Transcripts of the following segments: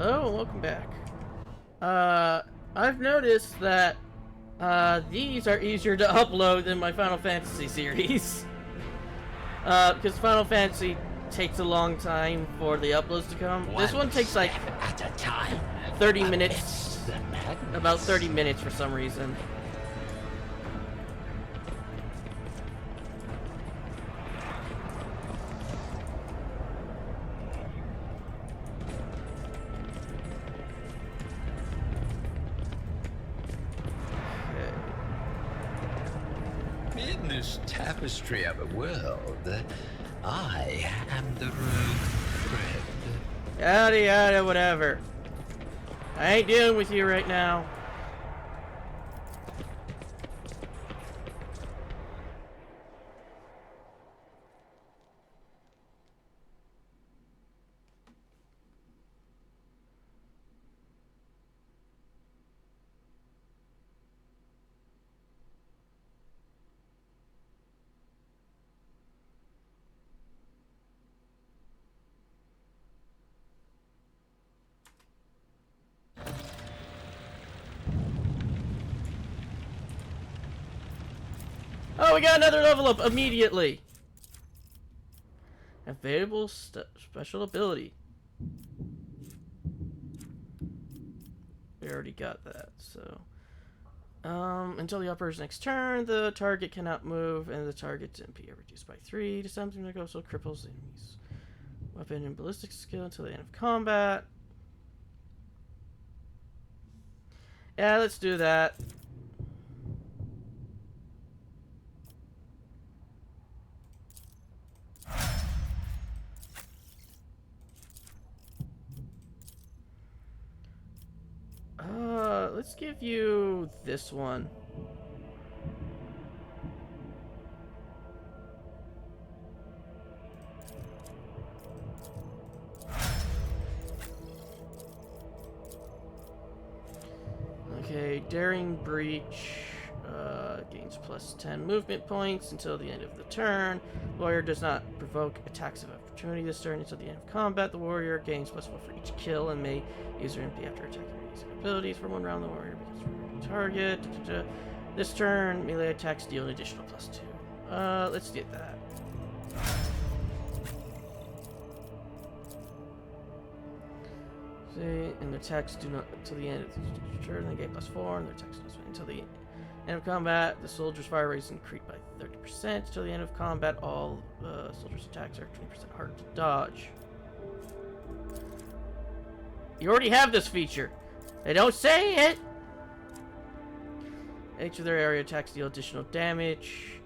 Hello and welcome back. I've noticed that these are easier to upload than my Final Fantasy series. Because Final Fantasy takes a long time for the uploads to come. This one takes like at a time. 30 minutes. About 30 minutes for some reason. In this tapestry of a world, I am the rogue friend. Yada yada, whatever. I ain't dealing with you right now. Oh, we got another level up immediately. Available special ability. We already got that, so. Until the operator's next turn, the target cannot move, and the target's MP are reduced by 3 to something that also cripples enemies. Weapon and ballistic skill until the end of combat. Yeah, let's do that. Let's give you this one. Okay, Daring Breach gains plus 10 movement points until the end of the turn. Warrior does not provoke attacks of opportunity this turn until the end of combat. The warrior gains plus 4 for each kill and may use her MP after attacking using abilities for 1 round. The warrior becomes a target. This turn, melee attacks deal an additional plus 2. Let's get that. See, and their attacks do not until the end of the turn. They gain plus 4, and their attacks do not until the end of combat. The soldier's fire rate is increased by 30% until the end of combat. All soldiers' attacks are 20% harder to dodge. You already have this feature. They don't say it. Each of their area attacks deal additional damage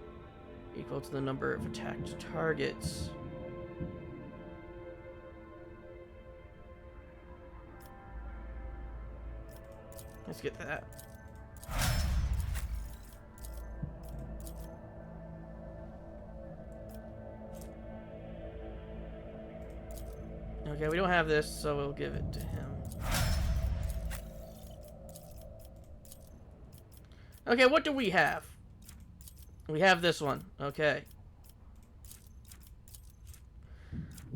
equal to the number of attacked targets. Let's get that. Okay, we don't have this, so we'll give it to him. Okay, what do we have? We have this one. Okay.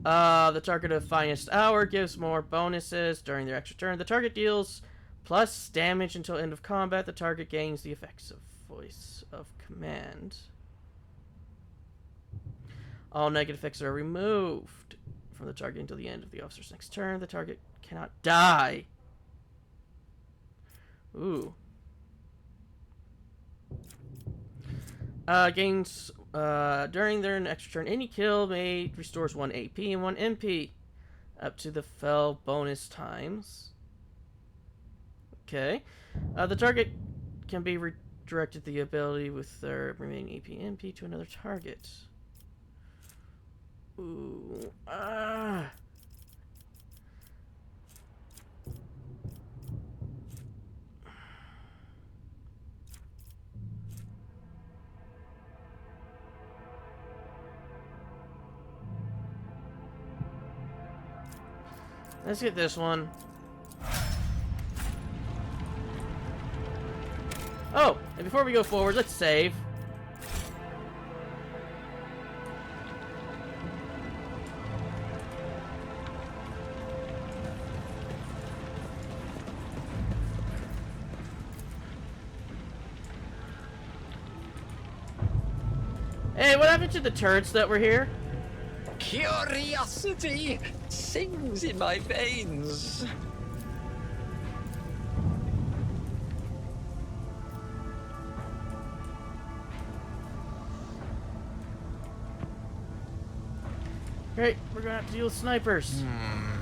The target of finest hour gives more bonuses during their extra turn. The target deals plus damage until end of combat. The target gains the effects of voice of command. All negative effects are removed from the target until the end of the officer's next turn. The target cannot die. Ooh. Gains during their extra turn. Any kill made restores 1 AP and 1 MP up to the fell bonus times. Okay. The target can be redirected the ability with their remaining AP and MP to another target. Ooh. Let's get this one. Oh, and before we go forward, let's save. Hey, what happened to the turrets that were here? Curiosity sings in my veins. Great, we're gonna have to deal with snipers.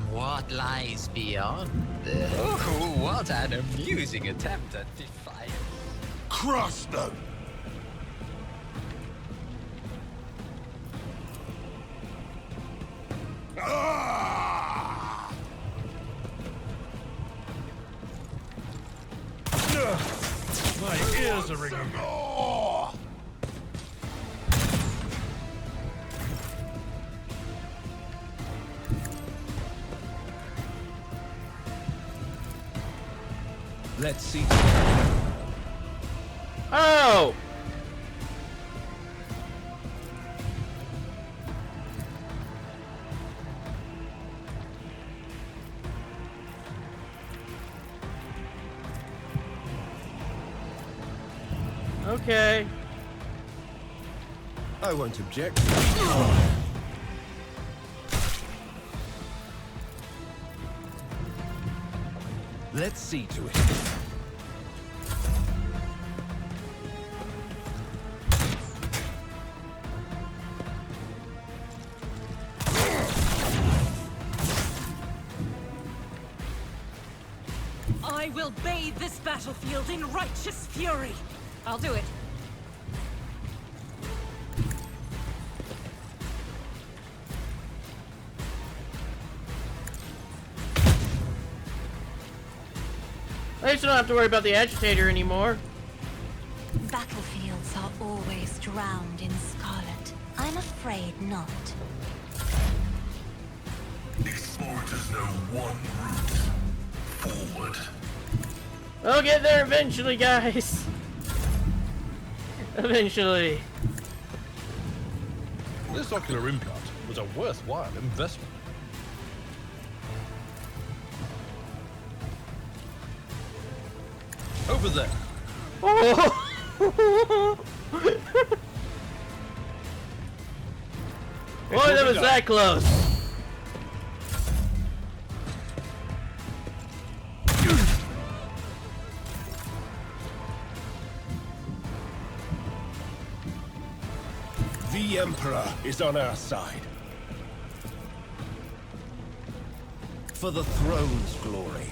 What lies beyond? Oh, what an amusing attempt at defiance. Crush them! Ah! My ears are ringing. Oh! Let's see. Oh! Okay. I won't object. Let's see to it. I will bathe this battlefield in righteous fury. I'll do it. At least I don't have to worry about the agitator anymore. Battlefields are always drowned in scarlet. I'm afraid not. Explorers know one route. Forward. I'll get there eventually, guys. Eventually. This ocular implant was a worthwhile investment. Over there. Oh! Boy, that was that close. The Emperor is on our side. For the throne's glory.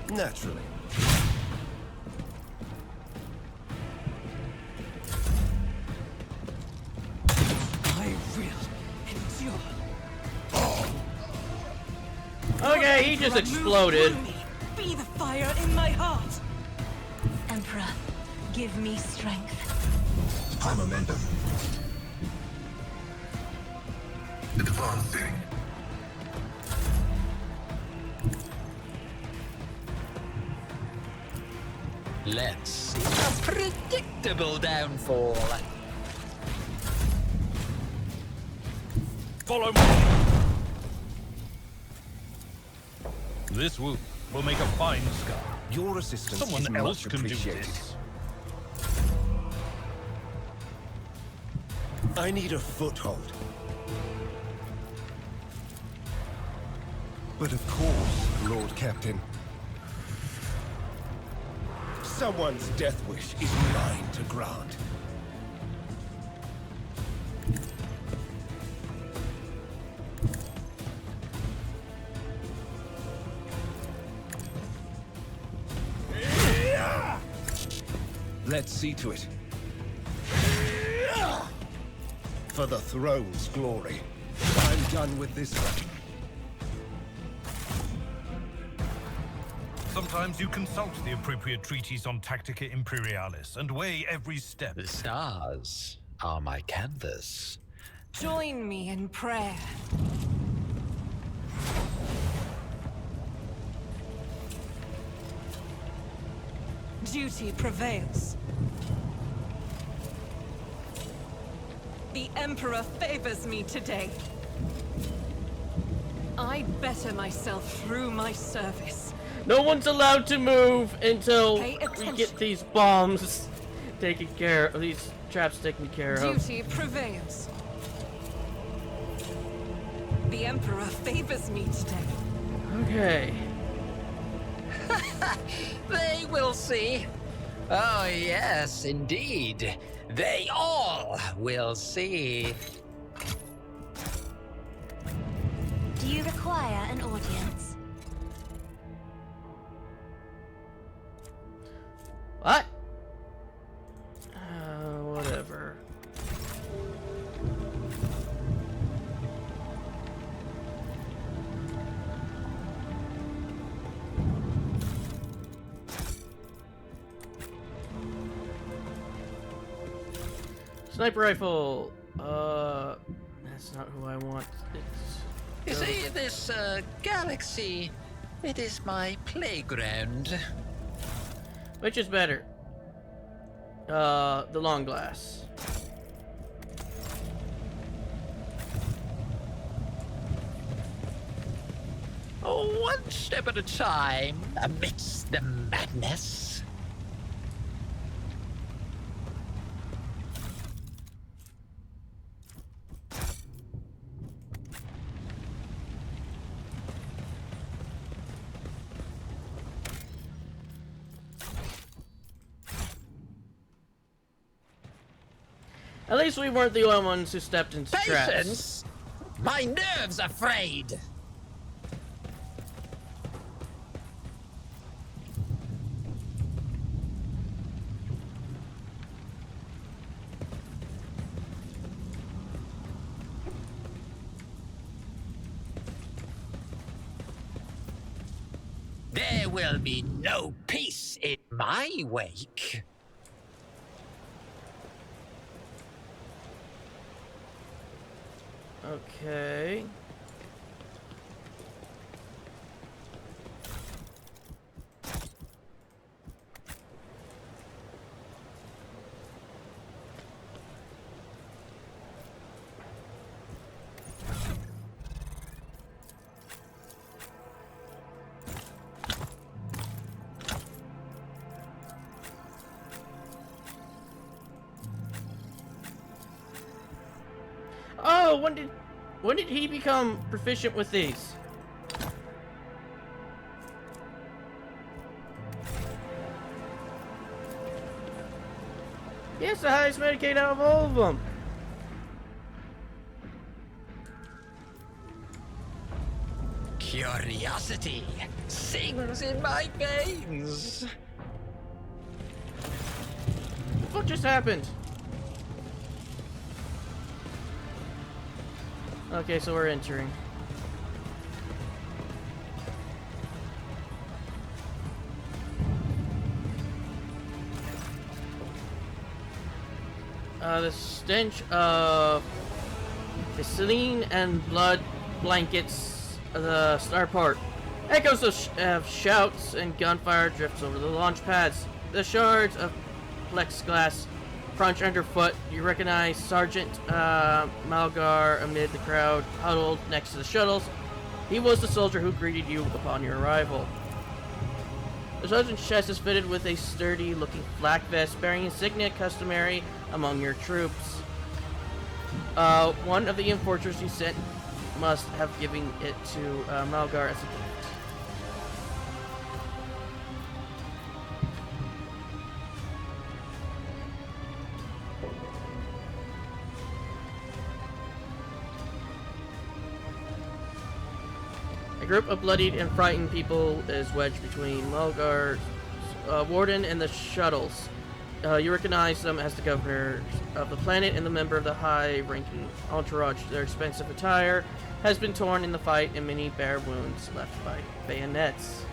Naturally. I will endure. Okay, he just exploded. Move through me. Be the fire in my heart. Emperor, give me strength. I'm Amendum. Advancing. Let's see a predictable downfall. Follow me. This wound will make a fine scar. Your assistance is Someone else much can do appreciated. this. I need a foothold. But of course, Lord Captain. Someone's death wish is mine to grant. Let's see to it. For the throne's glory. I'm done with this one. Sometimes you consult the appropriate treatise on Tactica Imperialis and weigh every step. The stars are my canvas. Join me in prayer. Duty prevails. The Emperor favors me today. I better myself through my service. No one's allowed to move until Pay we attention. get these bombs taken care of. These traps taken care of. Duty prevails. The Emperor favors me today. Okay. They will see. Oh, yes, indeed. They all will see. Do you require an audience? What? Whatever. Sniper rifle. That's not who I want. You see, this galaxy, it is my playground. Which is better? The long glass. Oh, one step at a time, amidst the madness. At least we weren't the only ones who stepped into traps. Patience! My nerves are frayed! There will be no peace in my wake. Okay. Oh, when did he become proficient with these? He has the highest Medicaid out of all of them. Curiosity sings in my veins. What just happened? Okay, so we're entering. The stench of gasoline and blood blankets the starport. Echoes of shouts and gunfire drifts over the launch pads. The shards of plexiglass crunch underfoot. You recognize Sergeant Malgar amid the crowd huddled next to the shuttles. He was the soldier who greeted you upon your arrival. The sergeant's chest is fitted with a sturdy-looking flak vest bearing insignia customary among your troops. One of the enforcers you sent must have given it to Malgar as a gift. A group of bloodied and frightened people is wedged between Malgar's warden and the shuttles. You recognize them as the governor of the planet and the member of the high-ranking entourage. Their expensive attire has been torn in the fight and many bare wounds left by bayonets.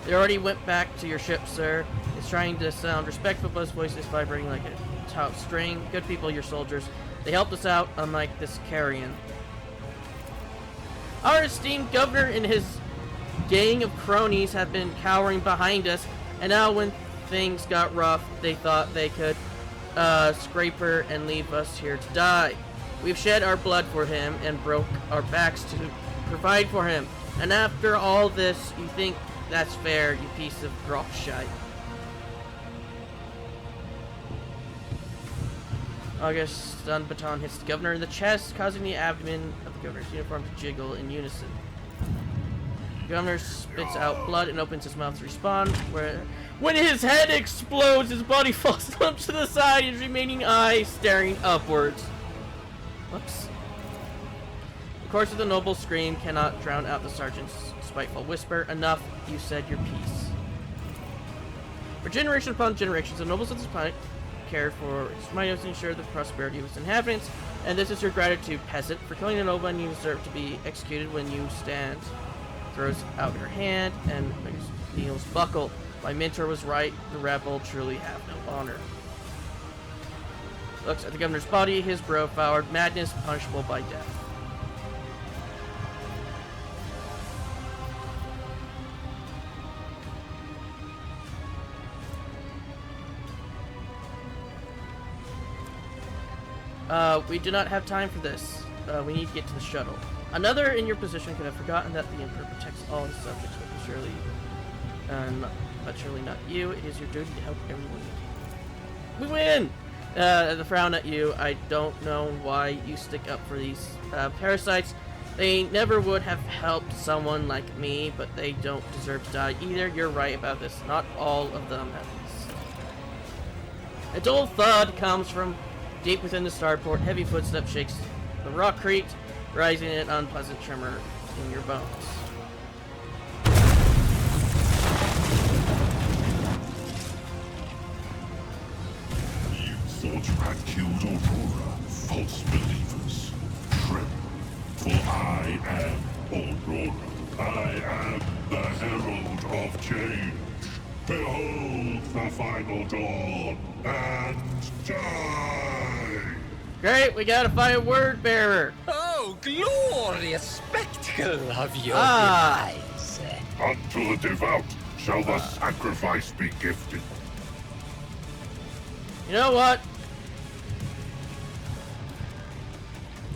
They already went back to your ship, sir. It's trying to sound respectful, but his voice is vibrating like a taut string. Good people, your soldiers. They helped us out, unlike this carrion. Our esteemed governor and his gang of cronies have been cowering behind us, and now when things got rough, they thought they could scrape her and leave us here to die. We've shed our blood for him and broke our backs to provide for him. And after all this, you think that's fair, you piece of grok shite. August's stun baton hits the governor in the chest, causing the abdomen of the governor's uniform to jiggle in unison. The governor spits out blood and opens his mouth to respond, when his head explodes, his body falls limp to the side, his remaining eye staring upwards. Whoops. The chorus of the noble's scream cannot drown out the sergeant's spiteful whisper. Enough, you said your piece. For generation upon generations, the nobles of this planet cared for its miners to ensure the prosperity of its inhabitants, and this is your gratitude, peasant. For killing the noble, and you deserve to be executed when you stand. Throws out her hand, and kneels buckle. My mentor was right, the rebel truly have no honor. Looks at the governor's body, his brow floured, madness punishable by death. We do not have time for this. We need to get to the shuttle. Another in your position could have forgotten that the Emperor protects all his subjects, but surely not you. It is your duty to help everyone. We win! The frown at you. I don't know why you stick up for these parasites. They never would have helped someone like me, but they don't deserve to die either. You're right about this. Not all of them, at least. A dull thud comes from deep within the starport. Heavy footstep shakes the rock crete, rising in an unpleasant tremor in your bones. You thought you had killed Aurora, false believers. Tremble, for I am Aurora. I am the herald of change. Behold the final dawn, and die! Great, we gotta find a word bearer. Oh, glorious spectacle of your Ah. demise. Unto the devout shall the sacrifice be gifted. You know what?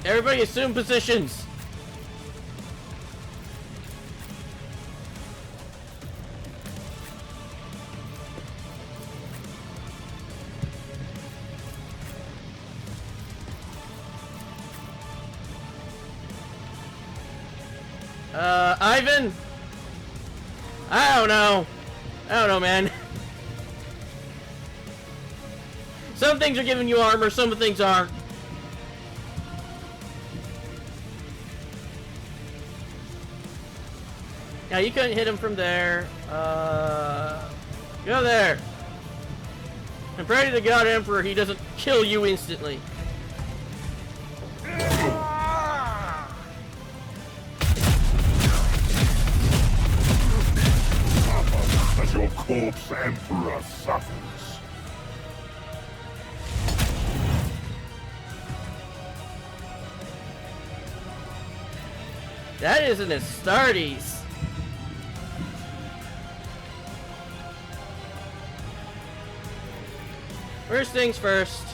Everybody assume positions. Ivan? I don't know, man. Some things are giving you armor, some things aren't. Yeah, you couldn't hit him from there. Go there. And pray to the God Emperor he doesn't kill you instantly. As your corpse emperor suffers. That isn't a Astartes. First things first.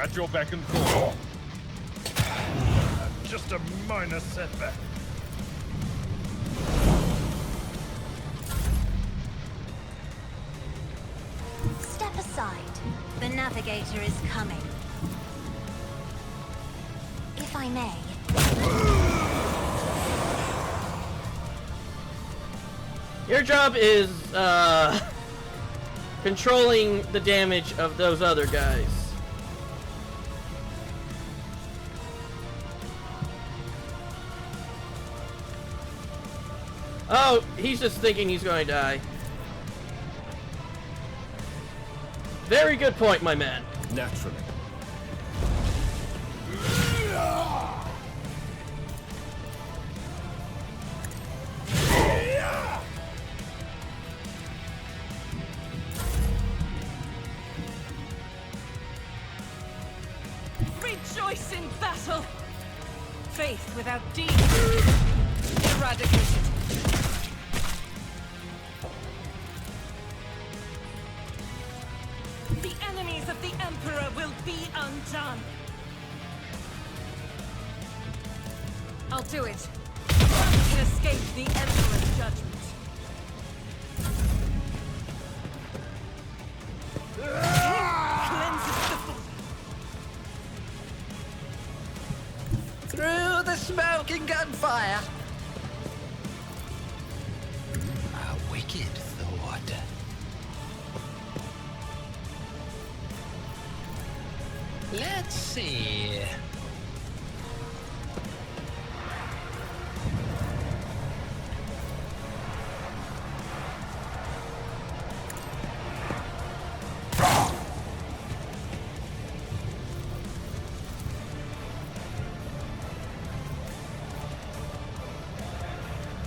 At your beck and call. Just a minor setback. Step aside. The navigator is coming. If I may. Your job is, controlling the damage of those other guys. Oh, he's just thinking he's going to die. Very good point, my man. Naturally. Rejoice in battle! Faith without deed. Eradicated. The enemies of the Emperor will be undone. I'll do it. None can escape the Emperor's judgment. Cleanses the body. Through the smoke and gunfire. A wicked thought. Let's see.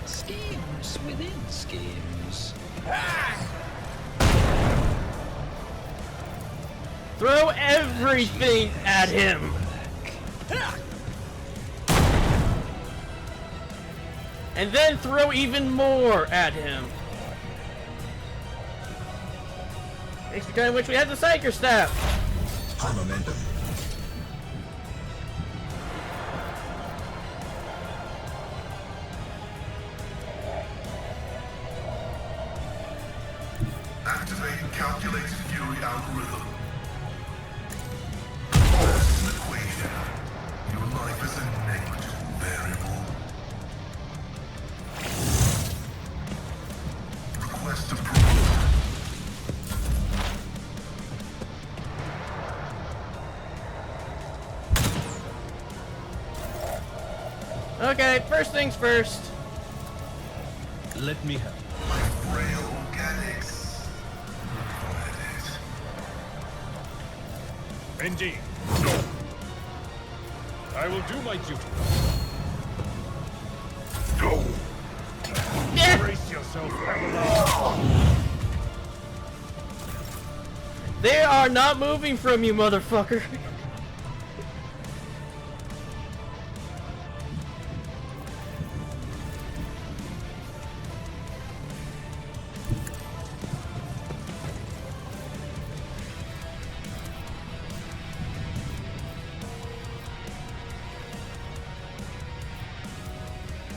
Schemes within schemes. Throw everything at him. And then throw even more at him. Makes me kind of wish we had the Psyker Staff. High momentum. Activating calculated fury algorithm. There's an equation. Your life is a negligible variable. Request approval. Okay, first things first. Let me help. My frail organics. Required it. Indeed. I will do my duty. Go. Brace yourself, Avalon. They are not moving from you, motherfucker.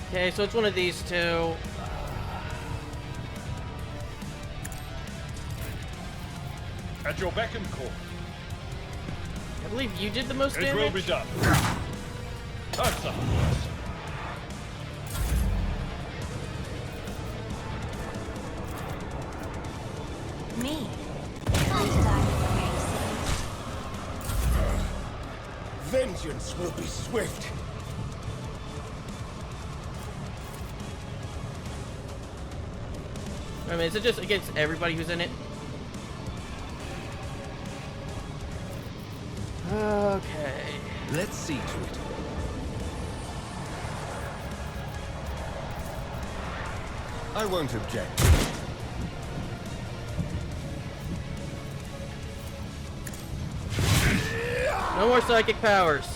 Okay, so it's one of these two. At your beck and call. I believe you did the most It will be damage. done. That's the Me. I die Vengeance will be swift. I mean, is it just against everybody who's in it? Okay. Let's see to it. I won't object. No more psychic powers.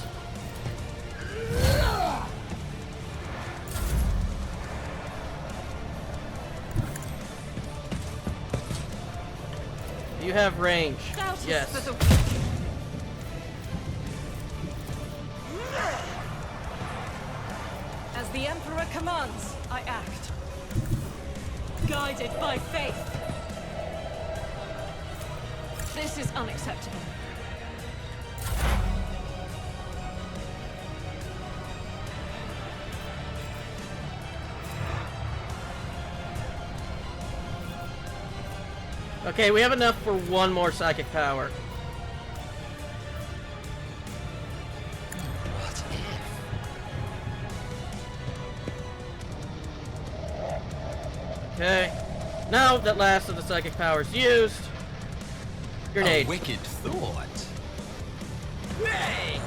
You have range. Doubt is Yes. for the weak. As the Emperor commands, I act. Guided by faith. This is unacceptable. Okay, we have enough for one more psychic power. What if? Okay. Now that last of the psychic powers used. Grenade. A wicked thought. Hey!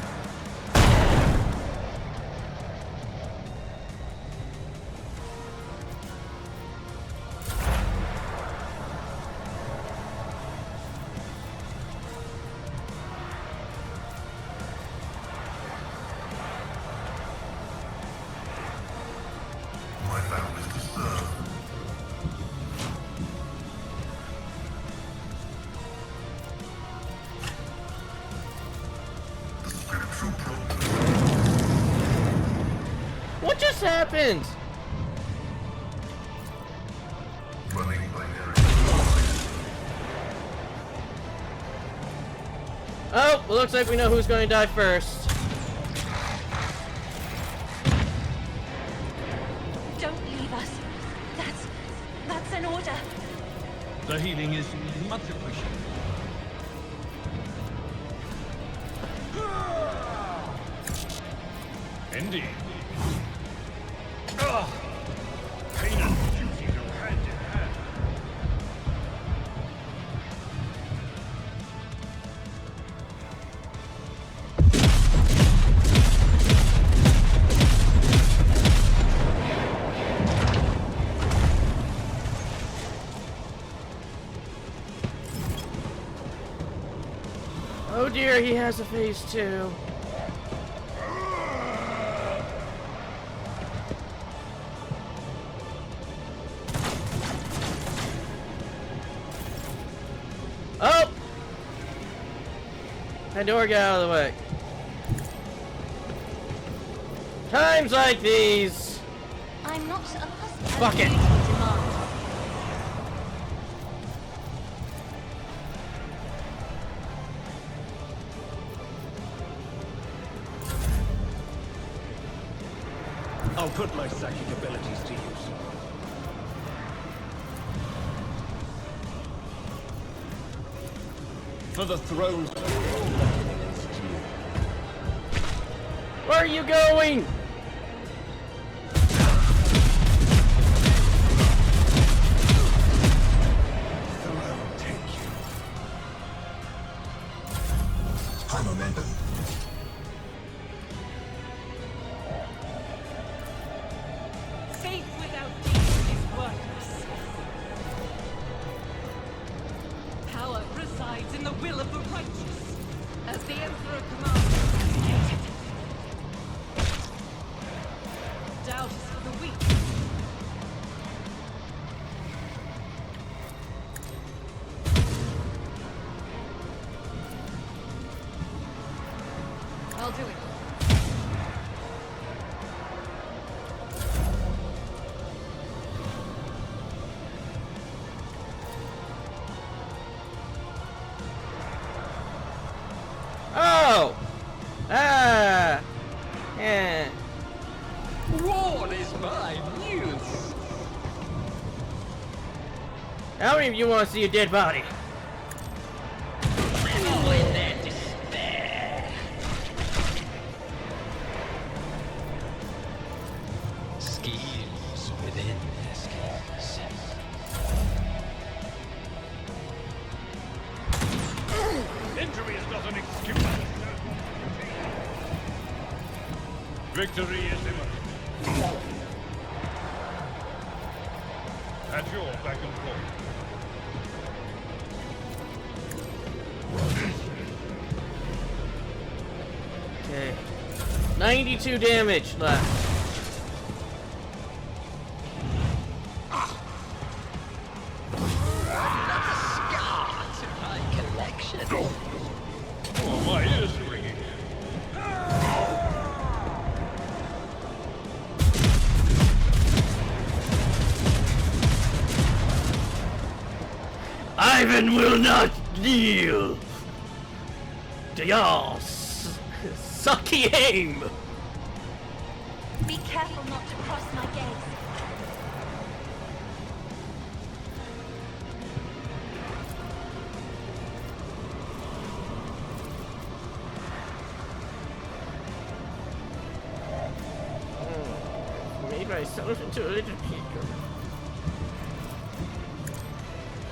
My vow is to serve. The script happened? Running binary. Oh, well, looks like we know who's going to die first. Don't leave us. That's an order. The healing is much appreciated. Indeed. Pain and duty go hand in hand. Oh dear, he has a phase 2. Oh! Pandora, get out of the way. Times like these. I'm not accustomed. Fuck it. Demand. I'll put my psychic abilities to use. For the thrones. Where are you going? Throne take you. High momentum. Faith without deeds is worthless. Power resides in the will of the righteous, as the Emperor commands. Doubt is for the weak. I'll do it. Oh! Ah! Yeah. What is my news? How many of you want to see a dead body? Revel in their despair. Schemes within their schemes. Injury is not an excuse. Victory is imminent. At your back and forth. Okay. 92 damage left. Another scar to my collection. Oh, my ears are ringing. Ivan will not kneel to your sucky aim. Be careful not to cross my gaze. Made myself into a little peaker.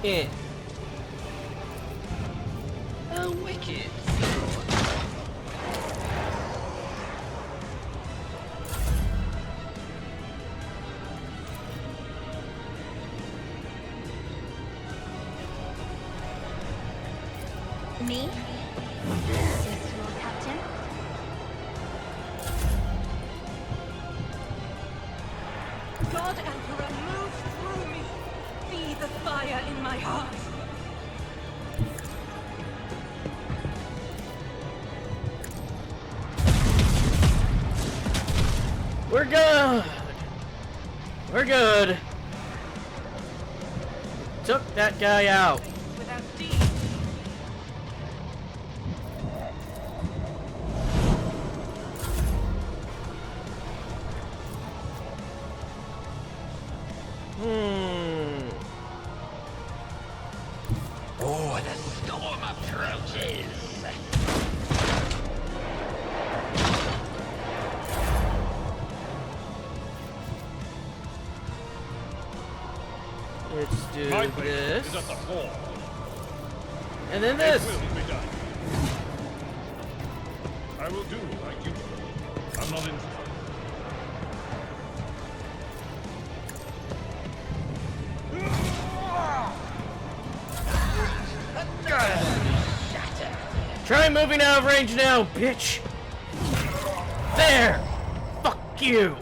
Yeah. A wicked. Me? Yes, Lord Captain. God Emperor, move through me. Be the fire in my heart. We're gonna We're good. Took that guy out. Without thee. Oh, the storm approaches. Let's do My place this. is at the hall. And then It this. will be done. I will do like you. I'm not interested. Try moving out of range now, bitch. There. Fuck you.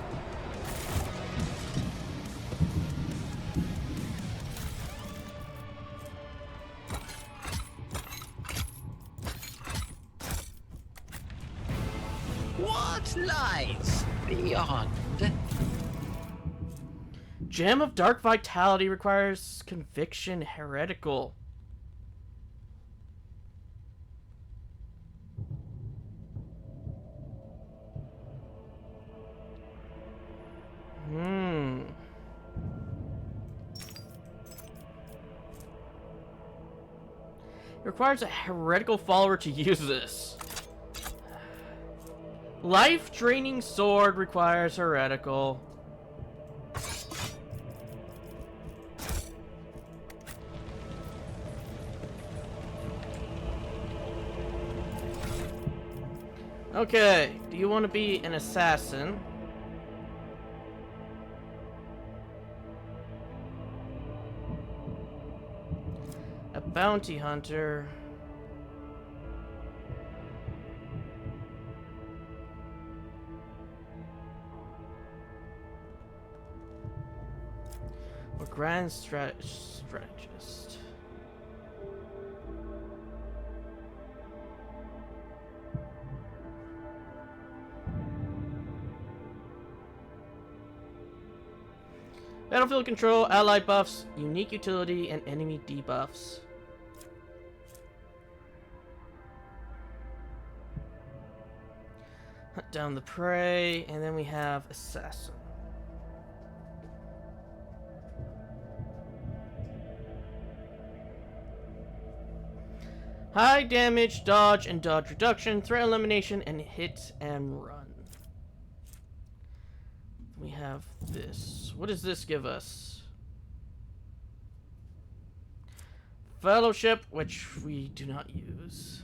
What lies beyond? Gem of Dark Vitality requires conviction heretical. It requires a heretical follower to use this. Life draining sword requires heretical. Okay, do you want to be an assassin? A bounty hunter. Or grand strategist. Battlefield control, ally buffs, unique utility, and enemy debuffs. Hunt down the prey, and then we have assassin. High damage, dodge, and dodge reduction, threat elimination, and hit and run. We have this. What does this give us? Fellowship, which we do not use.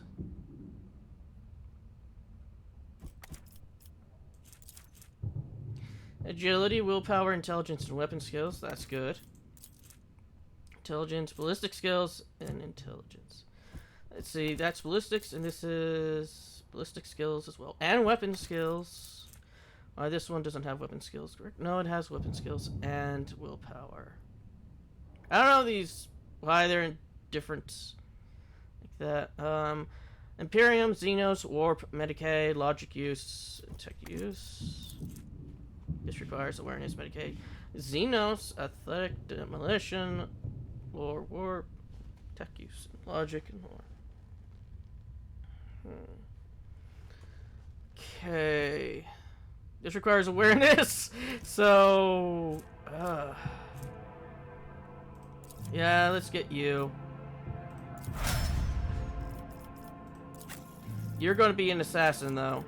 Agility, willpower, intelligence, and weapon skills. That's good. Intelligence, ballistic skills, and intelligence. Let's see, that's ballistics, and this is ballistic skills as well. And weapon skills. This one doesn't have weapon skills, correct? No, it has weapon skills and willpower. I don't know these, why they're in different, like that. Imperium, Xenos, Warp, Medicaid, Logic use, Tech use. This requires awareness, Medicaid. Xenos, Athletic, Demolition, Lore, Warp, Tech use, Logic, and more. Okay. This requires awareness, so... yeah, let's get you. You're going to be an assassin, though.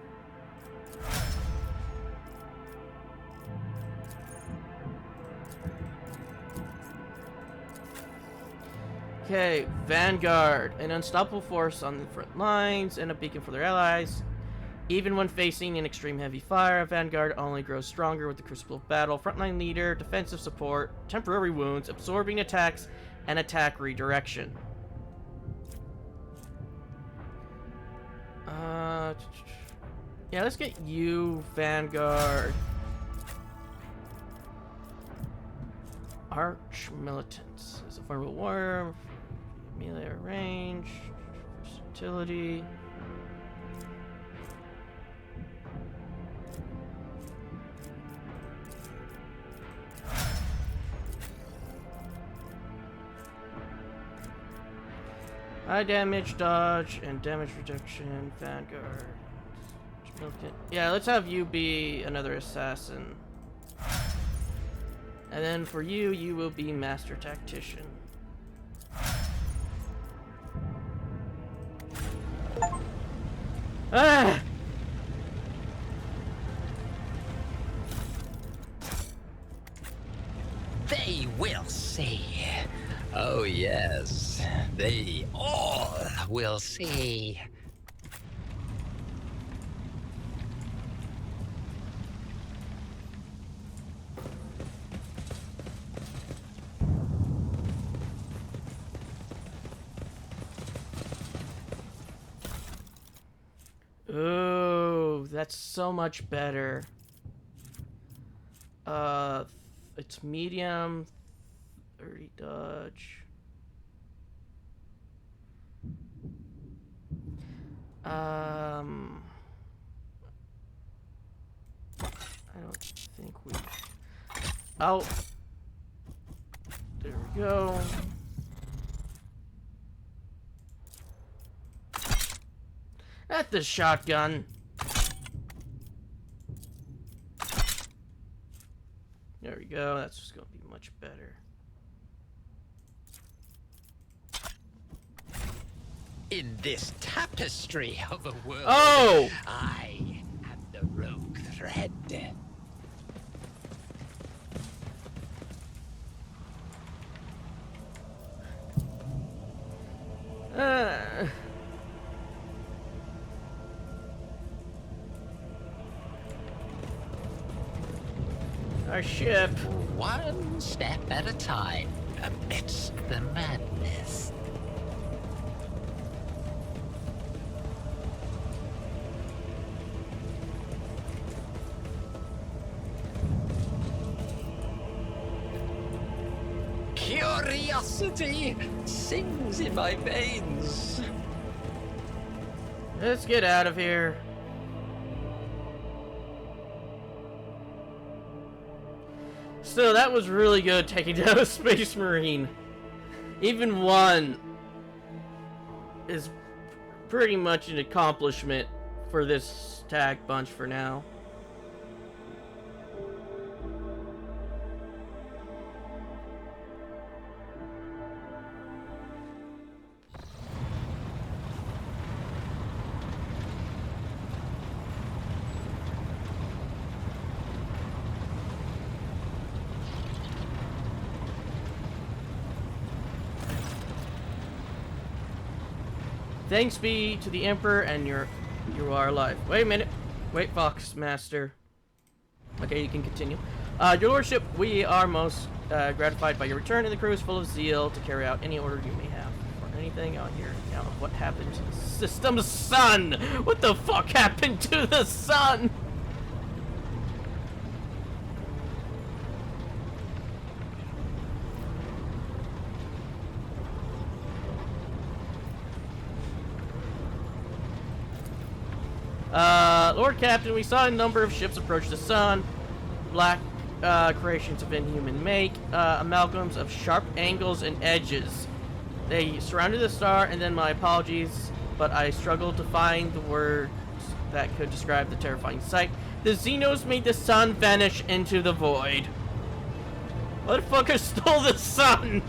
Okay, Vanguard. An unstoppable force on the front lines and a beacon for their allies. Even when facing an extreme heavy fire, Vanguard only grows stronger with the Crucible of Battle. Frontline leader, defensive support, temporary wounds, absorbing attacks, and attack redirection. Yeah, let's get you, Vanguard. Arch Militants is a vulnerable warrior. Melee range, versatility. High damage, dodge, and damage reduction, Vanguard. Okay. Yeah, let's have you be another assassin. And then for you, you will be Master Tactician. Ah! They will see. Oh yes, they all will see. Ooh, that's so much better. It's medium, 30 dodge. I don't think we... Oh! There we go. At the shotgun. There we go. That's just gonna be much better. In this tapestry of a world, Oh! I am the rogue thread. Our ship. One step at a time amidst the madness. Curiosity sings in my veins. Let's get out of here. Still, that was really good, taking down a Space Marine. Even one is pretty much an accomplishment for this tag bunch for now. Thanks be to the Emperor and you are alive. Wait a minute. Wait, Fox Master. Okay, you can continue. Your Lordship, we are most gratified by your return, and the crew is full of zeal to carry out any order you may have. Or anything out here. Now, what happened to the system's sun? What the fuck happened to the sun? Lord Captain, we saw a number of ships approach the sun. Black creations of inhuman make, amalgams of sharp angles and edges. They surrounded the star, and then my apologies, but I struggled to find the words that could describe the terrifying sight. The Xenos made the sun vanish into the void. Motherfucker stole the sun!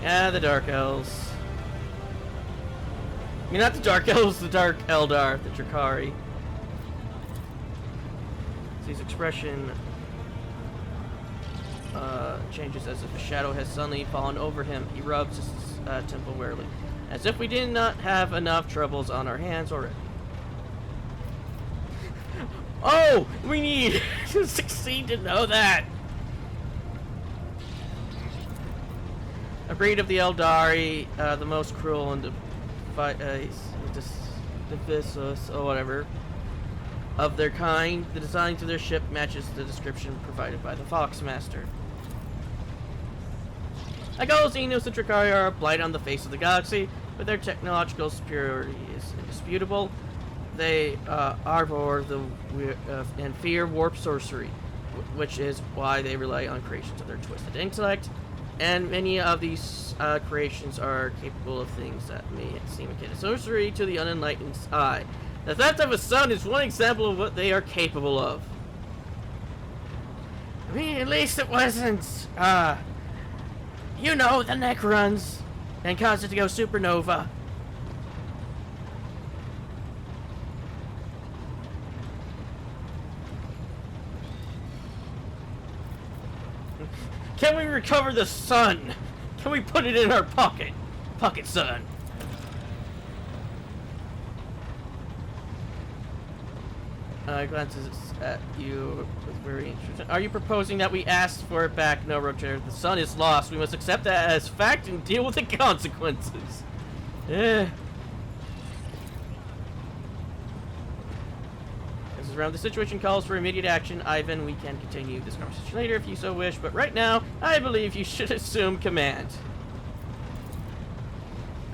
Yeah, the Dark Elves. I mean, not the Dark Elves, the Dark Eldar, the Drakari. His expression changes as if a shadow has suddenly fallen over him. He rubs his temple warily, as if we did not have enough troubles on our hands already. Oh! We need to succeed to know that! A breed of the Eldari, the most cruel and divisive, or whatever, of their kind. The design to their ship matches the description provided by the Foxmaster. Like all Xenos, the Drakari are a blight on the face of the galaxy, but their technological superiority is indisputable. They arbor and fear warp sorcery. which is why they rely on creations of their twisted intellect. And many of these creations are capable of things that may seem akin to sorcery to the unenlightened eye. The theft of a son is one example of what they are capable of. I mean, at least it wasn't, you know, the neck runs and caused it to go supernova. Can we recover the sun? Can we put it in our pocket? Pocket sun. Glances at you with very interesting. Are you proposing that we ask for it back? No, Roger. The sun is lost. We must accept that as fact and deal with the consequences. Eh. This is around. The situation calls for immediate action. Ivan, we can continue this conversation later if you so wish, but right now, I believe you should assume command.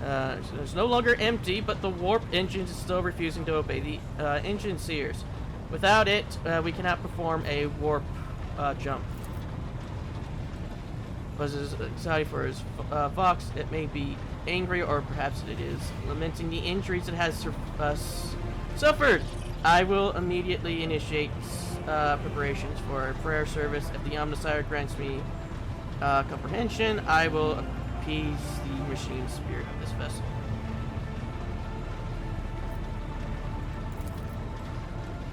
It's no longer empty, but the warp engine is still refusing to obey the engine seers. Without it, we cannot perform a warp jump. Buzz is excited for his Vox. It may be angry, or perhaps it is lamenting the injuries it has suffered. I will immediately initiate preparations for a prayer service. If the Omnisire grants me comprehension, I will appease the machine spirit of this vessel.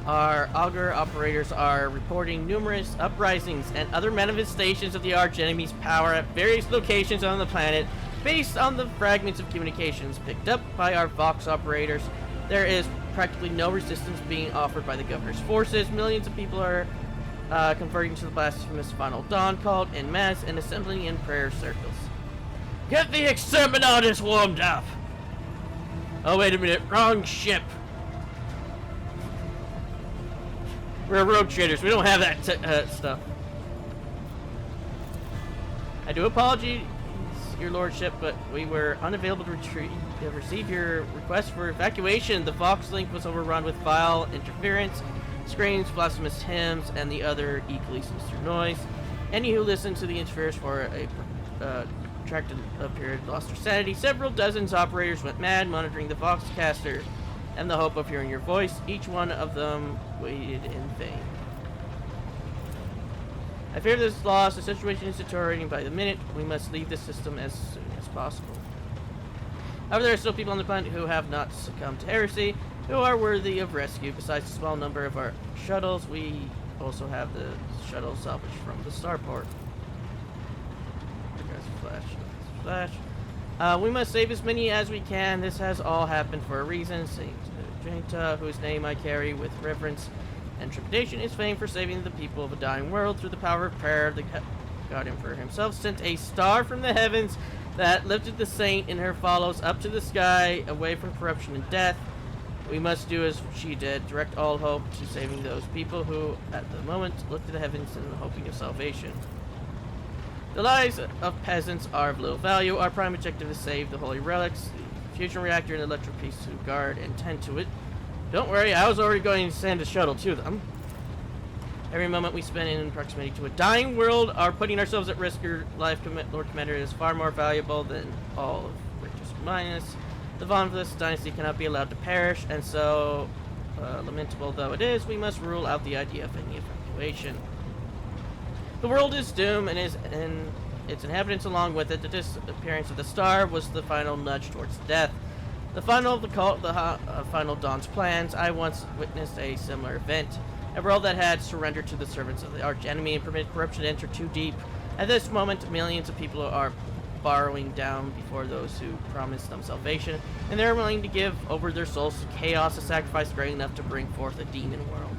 Our augur operators are reporting numerous uprisings and other manifestations of the arch enemy's power at various locations on the planet. Based on the fragments of communications picked up by our Vox operators, there is practically no resistance being offered by the governor's forces. Millions of people are converting to the blasphemous Final Dawn called en masse and assembling in prayer circles. Get the exterminators warmed up! Oh, wait a minute. Wrong ship. We're road traders. We don't have that stuff. I do apologize, your lordship, but we were unavailable to receive your request for evacuation. The Vox link was overrun with vile interference, screams, blasphemous hymns, and the other equally sinister noise. Any who listened to the interference for a protracted period lost their sanity. Several dozens operators went mad monitoring the Vox caster and the hope of hearing your voice. Each one of them waited in vain. I fear this loss. The situation is deteriorating by the minute. We must leave the system as soon as possible. However, there are still people on the planet who have not succumbed to heresy, who are worthy of rescue. Besides the small number of our shuttles, we also have the shuttle salvaged from the starport. Flash. We must save as many as we can. This has all happened for a reason. Saint Jacinta, whose name I carry with reverence and trepidation, is famed for saving the people of a dying world through the power of prayer. The God Emperor himself sent a star from the heavens that lifted the saint and her follows up to the sky, away from corruption and death. We must do as she did, direct all hope to saving those people who, at the moment, look to the heavens in the hoping of salvation. The lives of peasants are of little value. Our prime objective is save the holy relics, the fusion reactor, and the electric piece to guard and tend to it. Don't worry, I was already going to send a shuttle to them. Every moment we spend in proximity to a dying world are putting ourselves at risk. Your life, Lord Commander, is far more valuable than all of Richter's minus. The Von Vlis dynasty cannot be allowed to perish, and so, lamentable though it is, we must rule out the idea of any evacuation. The world is doomed, and its inhabitants along with it. The disappearance of the star was the final nudge towards death. The final of the Final Dawn's plans. I once witnessed a similar event. A world that had surrendered to the servants of the arch enemy and permitted corruption to enter too deep. At this moment, millions of people are borrowing down before those who promised them salvation, and they're willing to give over their souls to chaos, a sacrifice great enough to bring forth a demon world.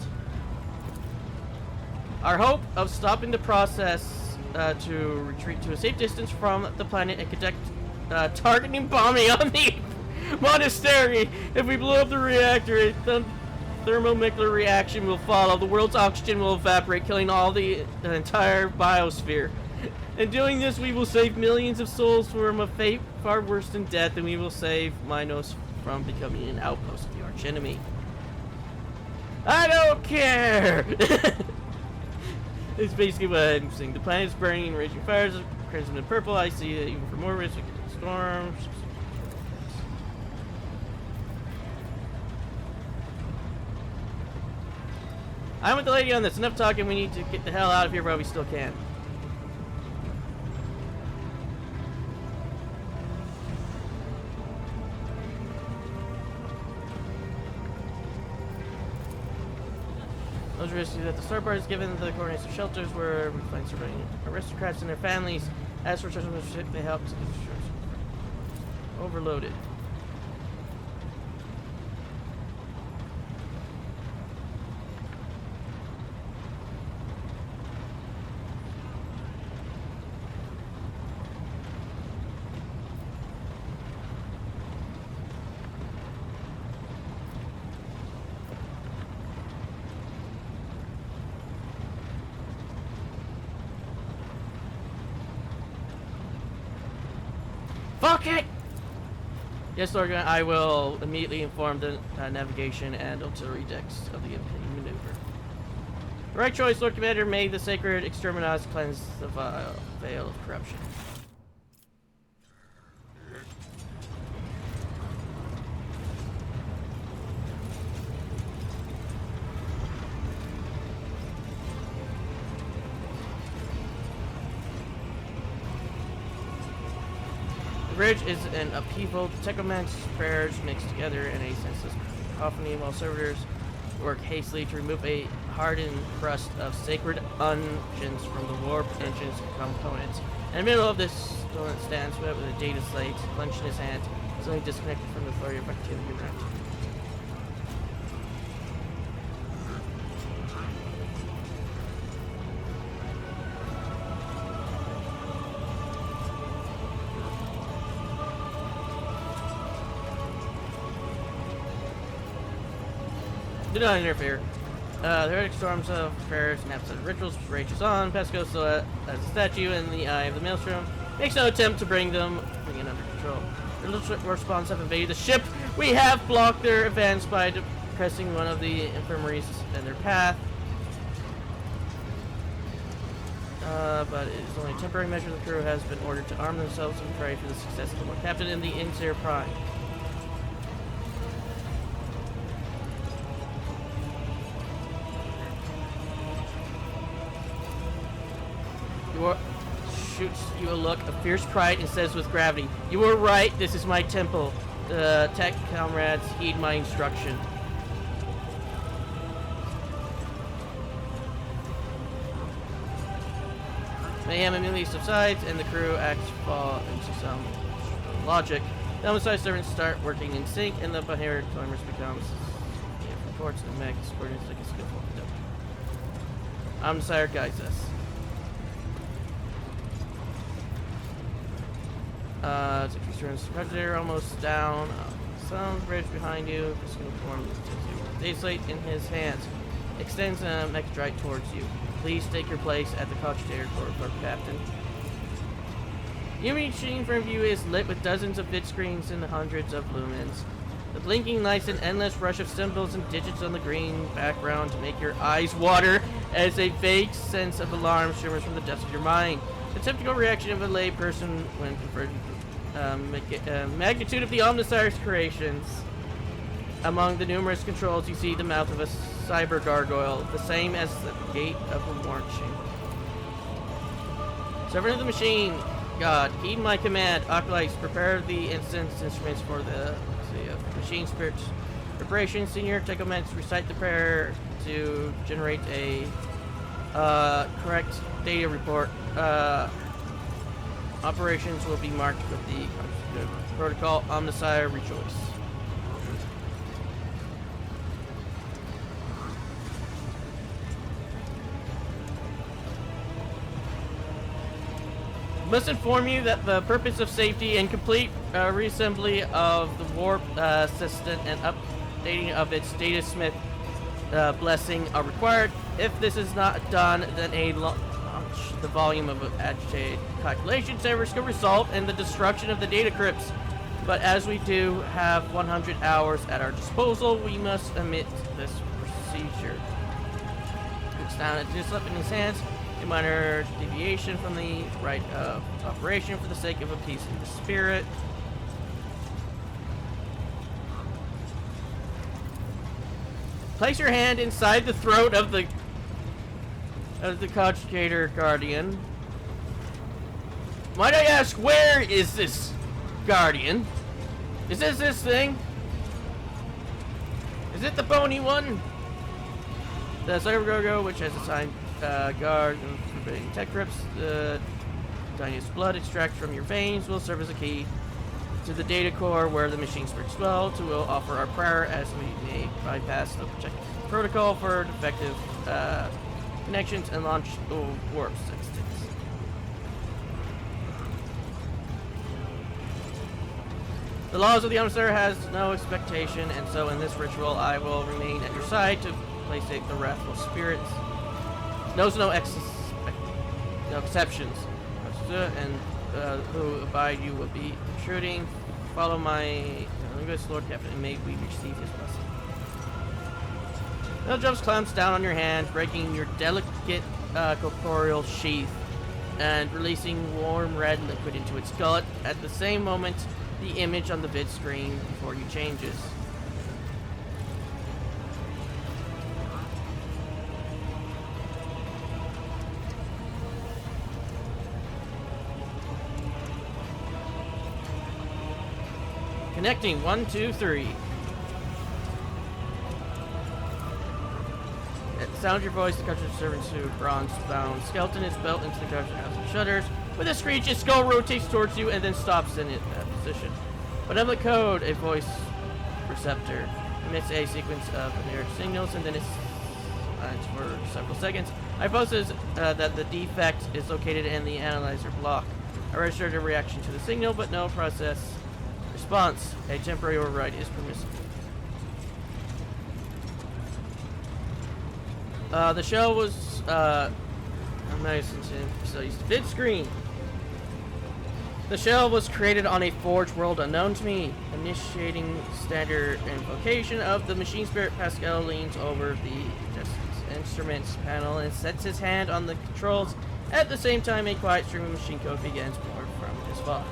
Our hope of stopping the process to retreat to a safe distance from the planet and conduct targeting bombing on the monastery. If we blow up the reactor, a thermonuclear reaction will follow. The world's oxygen will evaporate, killing all the entire biosphere. In doing this, we will save millions of souls from a fate far worse than death, and we will save Minos from becoming an outpost of the archenemy. I don't care! It's basically what I'm saying. The planet is burning in raging fires, crimson and purple. I see it even for more risk storms. I'm with the lady on this. Enough talking. We need to get the hell out of here while we still can. Those risks that the starboard is given the coordinates of shelters where we find surviving aristocrats and their families. As for ship, they help to overloaded. Fuck it! Yes, Lord, I will immediately inform the navigation and artillery decks of the impending maneuver. The right choice, Lord Commander. May the sacred exterminators cleanse the veil of corruption. The bridge is an upheaval. The Techoman's prayers mixed together in a senseless cacophony while servitors work hastily to remove a hardened crust of sacred unguents from the warp engine's components. In the middle of this stands with a data slate clenched in his hand, suddenly disconnected from the flurry of activity around him. Do not interfere. The heretic storms of prayers and absent rituals rages on. Pesco still as a statue in the eye of the maelstrom. Makes no attempt to bring it under control. Their little response have invaded the ship. We have blocked their advance by depressing one of the infirmaries in their path. But it is only a temporary measure. The crew has been ordered to arm themselves and pray for the success of the Lord Captain and the Inter Prime. Shoots you a look of fierce pride and says with gravity, "You were right, this is my temple. The tech comrades heed my instruction." Mayhem immediately subsides and the crew acts fall into some logic. The homicide servants start working in sync and the Bahir climbers becomes reports and Meg coordinates like a skillful conductor. Omnisire guides us. They're almost down. Sound bridge behind you. This uniform Dayslate in his hands. Extends a mech-drite towards you. Please take your place at the cogitator Lord Captain. The machine in front of you is lit with dozens of vid screens and hundreds of lumens. The blinking lights an endless rush of symbols and digits on the green background to make your eyes water as a vague sense of alarm shimmers from the depths of your mind. The typical reaction of a lay person when confronted magnitude of the Omnisire's creations. Among the numerous controls, you see the mouth of a cyber gargoyle, the same as the gate of a war machine. Servant of the machine, God, heed my command. Acolytes, prepare the instruments for the machine spirit's preparation. Senior Techoments, recite the prayer to generate a correct data report. Operations will be marked with the protocol Omnisire Rejoice. Must inform you that the purpose of safety and complete reassembly of the warp system and updating of its data smith blessing are required. If this is not done, then the volume of agitated calculation servers could result in the destruction of the data crypts. But as we do have 100 hours at our disposal, we must omit this procedure. Puts down a disc in his hands. A minor deviation from the right of operation for the sake of appeasing the spirit. Place your hand inside the throat of the Conjugator Guardian. Might I ask, where is this Guardian? Is this thing? Is it the bony one? The Cybergogo, which has assigned guard and forbidding tech grips, the tiniest blood extract from your veins will serve as a key to the data core where the machine spirits dwell. To will offer our prayer as we may bypass the protective protocol for defective connections and launch warp sextants. The laws of the Omnisphere has no expectation, and so in this ritual I will remain at your side to placate the wrathful spirits. Knows no exceptions, and who abide you will be intruding. Follow my linguist, Lord Captain, and may we receive his blessing. Now jumps clamps down on your hand, breaking your delicate corporeal sheath and releasing warm red liquid into its gullet. At the same moment, the image on the vid screen before you changes. Connecting 1, 2, 3. At the sound of your voice, the country's servant's bronze-bound skeleton is built into the country house and shudders. With a screech, its skull rotates towards you and then stops in that position. Whatever the code, a voice receptor emits a sequence of inert signals and then it's for several seconds. I posted that the defect is located in the analyzer block. I registered a reaction to the signal, but no process response. A temporary override is permissible. The show was I'm nice and so used to vid screen. The shell was created on a forge world unknown to me. Initiating standard invocation of the machine spirit, Pascal leans over the instruments panel and sets his hand on the controls. At the same time, a quiet stream of machine code begins pouring from his box.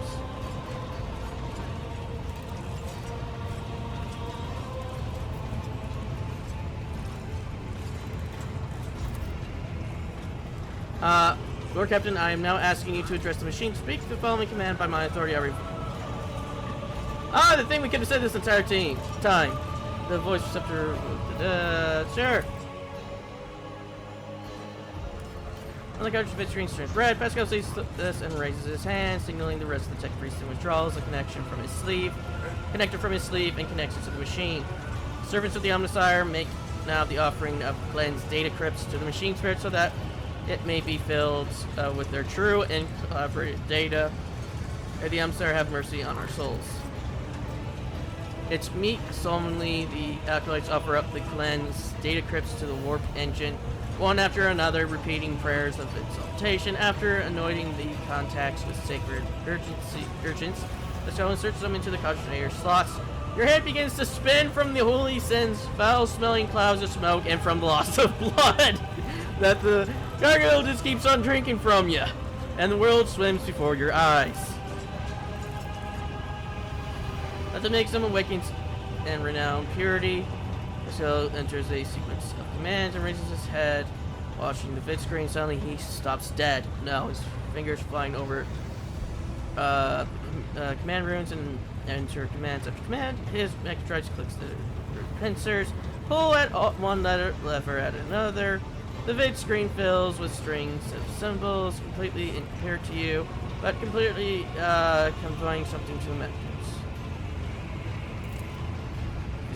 Lord Captain, I am now asking you to address the machine. Speak the following command by my authority. The thing we could have said this entire time. The voice receptor. Sure. On the couch, the screen turns red. Pascal sees this and raises his hand, signaling the rest of the tech priest and withdraws a connector from his sleeve, and connects it to the machine. Servants of the Omnisphere make now the offering of cleansed data crypts to the machine spirit so that it may be filled with their true and collaborated data. May the Omnisphere have mercy on our souls. It's meek solemnly the acolytes offer up the cleansed data crypts to the warp engine, one after another, repeating prayers of exaltation. After anointing the contacts with sacred urgence, the shell inserts them into the conjugator slots. Your head begins to spin from the holy sins, foul-smelling clouds of smoke, and from the loss of blood that the gargoyle just keeps on drinking from you, and the world swims before your eyes. As it makes them awakens and renowned purity, the cell enters a sequence of commands and raises his head, watching the vid screen. Suddenly he stops dead. Now his fingers flying over command runes and enter commands after command. His mechatronics clicks the pincers, pull at one lever at another. The vid screen fills with strings of symbols, completely incoherent to you, but completely conveying something to the mechanisms.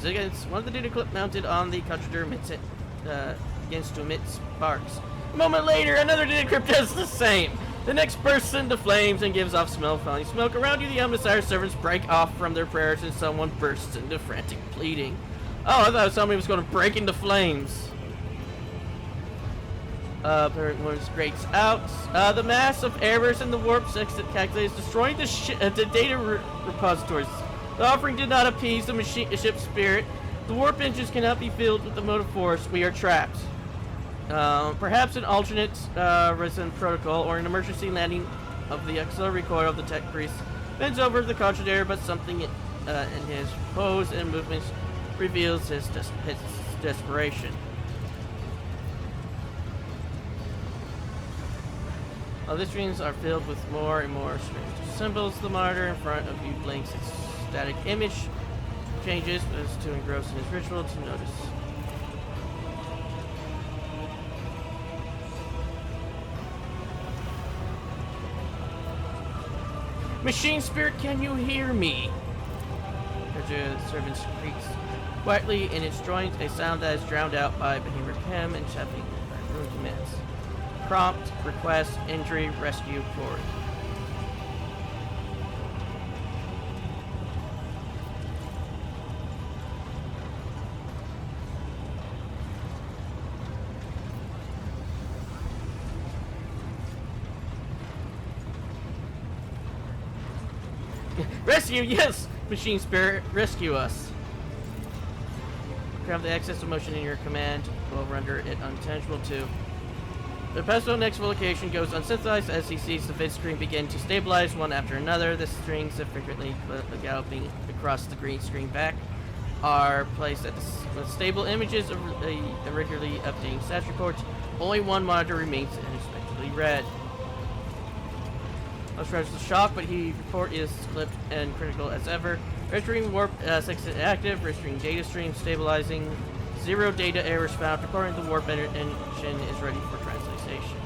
Against one of the data clip mounted on the conjugator begins to emit sparks. A moment later, another data clip does the same. The next bursts into flames and gives off smell-foul smoke. Around you, the Omnisphere servants break off from their prayers and someone bursts into frantic pleading. Oh, I thought somebody was going to break into flames. One scrapes out. The mass of errors in the warp sextant calculator is destroying the data repositories. The offering did not appease the ship's spirit. The warp engines cannot be filled with the motive force. We are trapped. Perhaps an alternate resident protocol or an emergency landing of the auxiliary coil of the tech priest bends over the contradier, but something in his pose and movements reveals his desperation. While the screens are filled with more and more strange symbols, the monitor in front of you blinks its static image changes as too engrossed in his ritual to notice. Machine spirit, can you hear me? The servant squeaks quietly in its joint, a sound that is drowned out by behavior him and chapping room commands. Prompt, request, injury, rescue, forward. Rescue, yes! Machine spirit, rescue us. Grab the excess of motion in your command will render it unintentional too. The pesto next location goes unsynthesized as he sees the vid screen begin to stabilize one after another. The strings that frequently galloping across the green screen back are placed at the stable images of the regularly updating stats reports. Only one monitor remains unexpectedly red. Most runs the shock, but he report is clipped and critical as ever. Registering warp 6 active, registering data stream stabilizing. 0 data errors found. Recording the warp engine is ready for translation.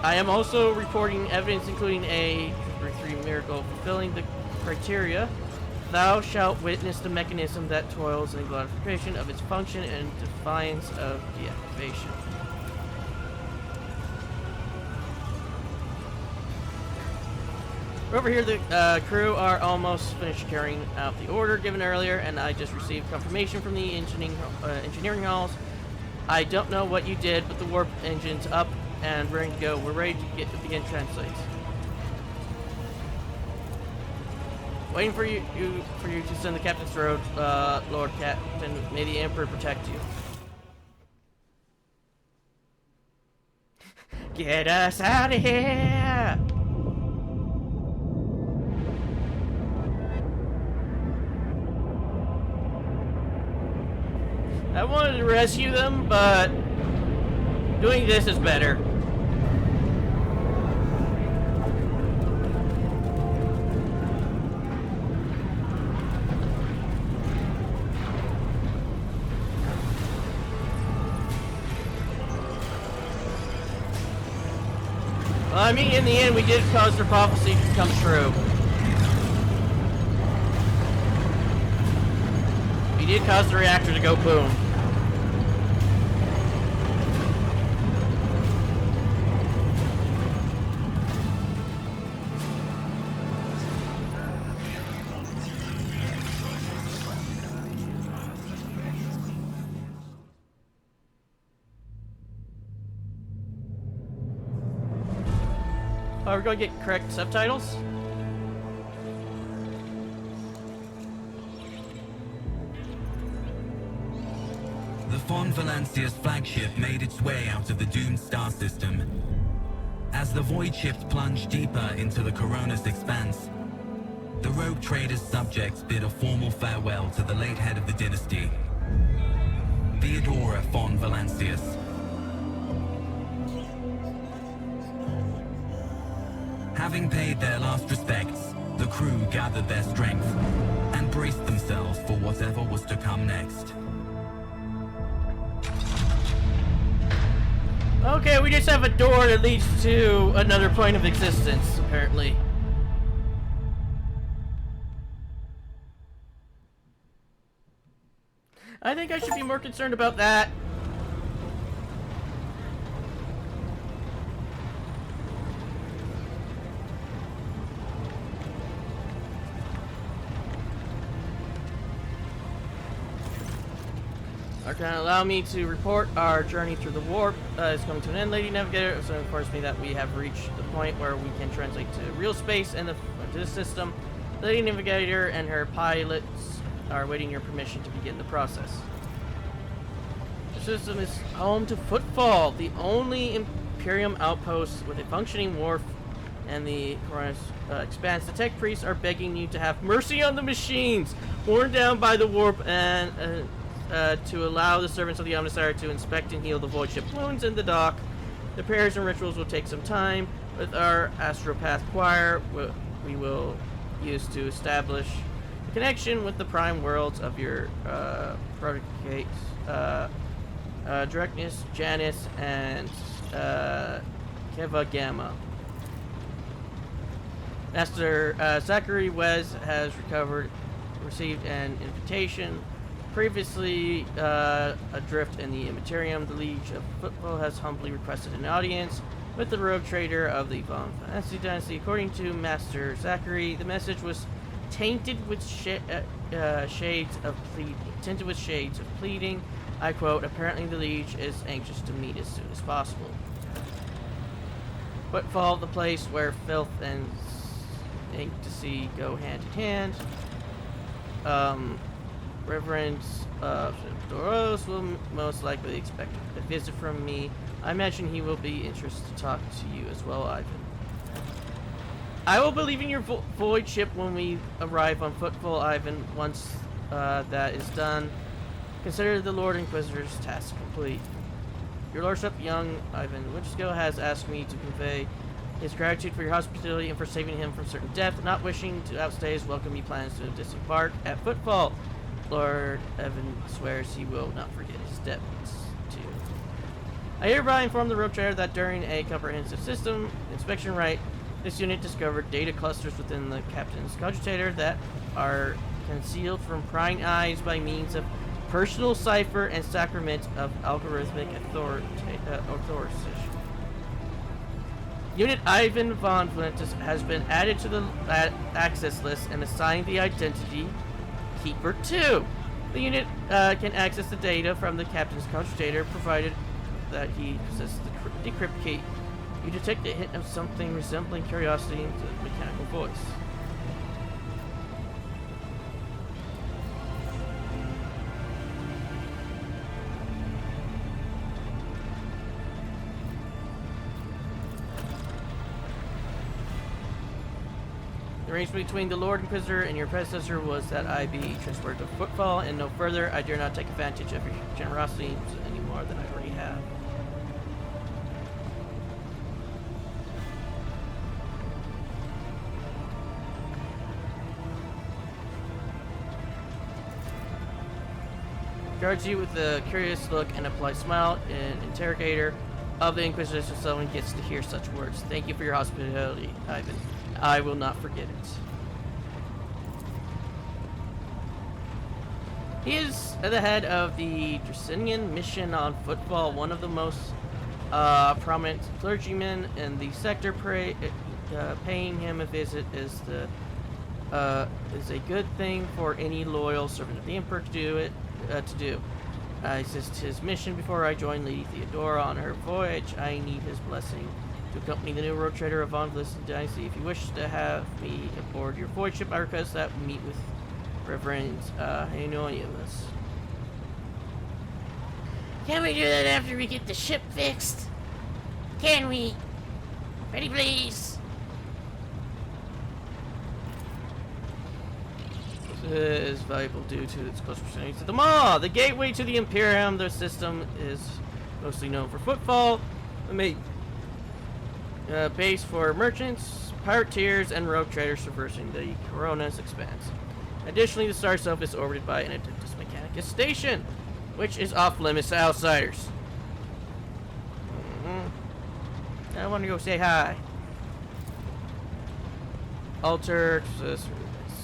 I am also reporting evidence including a 3 miracle fulfilling the criteria. Thou shalt witness the mechanism that toils in glorification of its function and defiance of deactivation. Over here, the crew are almost finished carrying out the order given earlier, and I just received confirmation from the engineering halls. I don't know what you did, but the warp engine's up and ready to go. We're ready to begin translates. Waiting for you to send the captain's road, Lord Captain. May the Emperor protect you. Get us out of here! I wanted to rescue them, but doing this is better. Well, I mean, in the end, we did cause their prophecy to come true. We did cause the reactor to go boom. Oh, we're going to get correct subtitles? The Von Valancia's flagship made its way out of the doomed star system. As the void shift plunged deeper into the Corona's expanse, the rogue trader's subjects bid a formal farewell to the late head of the dynasty, Theodora von Valancius. Having paid their last respects, the crew gathered their strength and braced themselves for whatever was to come next. Okay, we just have a door that leads to another plane of existence, apparently. I think I should be more concerned about that. Can allow me to report our journey through the warp is coming to an end, Lady Navigator. So it informs me that we have reached the point where we can translate to real space and to the system. Lady Navigator and her pilots are waiting your permission to begin the process. system is home to Footfall, the only Imperium outpost with a functioning wharf and the Corona's expanse. The tech priests are begging you to have mercy on the machines, worn down by the warp, and to allow the servants of the Omnissiah to inspect and heal the void ship wounds in the dock. The prayers and rituals will take some time. With our Astropath Choir, we will use to establish a connection with the prime worlds of your protocates, Directness, Janus, and Keva Gamma. Master Zachary Wes has received an invitation. Previously adrift in the Immaterium, the Liege of Football has humbly requested an audience with the rogue trader of the Von Fantasy Dynasty. According to Master Zachary, the message was tainted with shades of pleading. I quote, "Apparently the Liege is anxious to meet as soon as possible." Footfall, the place where filth and sanctity go hand in hand. Reverend Doros will most likely expect a visit from me. I imagine he will be interested to talk to you as well, Ivan. I will be leaving your void ship when we arrive on Footfall, Ivan. Once that is done, consider the Lord Inquisitor's task complete. Your Lordship, young Ivan Winchesco, has asked me to convey his gratitude for your hospitality and for saving him from certain death. Not wishing to outstay his welcome, he plans to disembark at Footfall. Lord Evan swears he will not forget his debts to you. I hereby inform the rogue trader that during a comprehensive system inspection this unit discovered data clusters within the captain's cogitator that are concealed from prying eyes by means of personal cipher and sacrament of algorithmic authorization. Unit Ivan von Flintus has been added to the access list and assigned the identity Keeper 2. The unit can access the data from the captain's cogitator, provided that he possesses the decrypt key. You detect a hint of something resembling curiosity in the mechanical voice. The arrangement between the Lord Inquisitor and your predecessor was that I be transferred to Footfall and no further. I dare not take advantage of your generosity any more than I already have. Regards you with a curious look and a polite smile. An interrogator of the Inquisitor, so someone gets to hear such words. Thank you for your hospitality, Ivan. I will not forget it. He is the head of the Dracenian mission on Football, one of the most prominent clergymen in the sector. Paying him a visit is a good thing for any loyal servant of the Emperor to do. I assist his mission before I join Lady Theodora on her voyage. I need his blessing to accompany the new road trader of Von Fantasy Dynasty. If you wish to have me aboard your voyage ship, I request that we meet with Reverend Anonymous. Can we do that after we get the ship fixed? Can we? Ready, please. This is valuable due to its close proximity to the Maw, the gateway to the Imperium. The system is mostly known for Footfall, the main base for merchants, pirateers, and rogue traders traversing the Corona's expanse. Additionally, the star itself is orbited by an Adeptus Mechanicus station, which is off limits to outsiders. I want to go say hi. Altar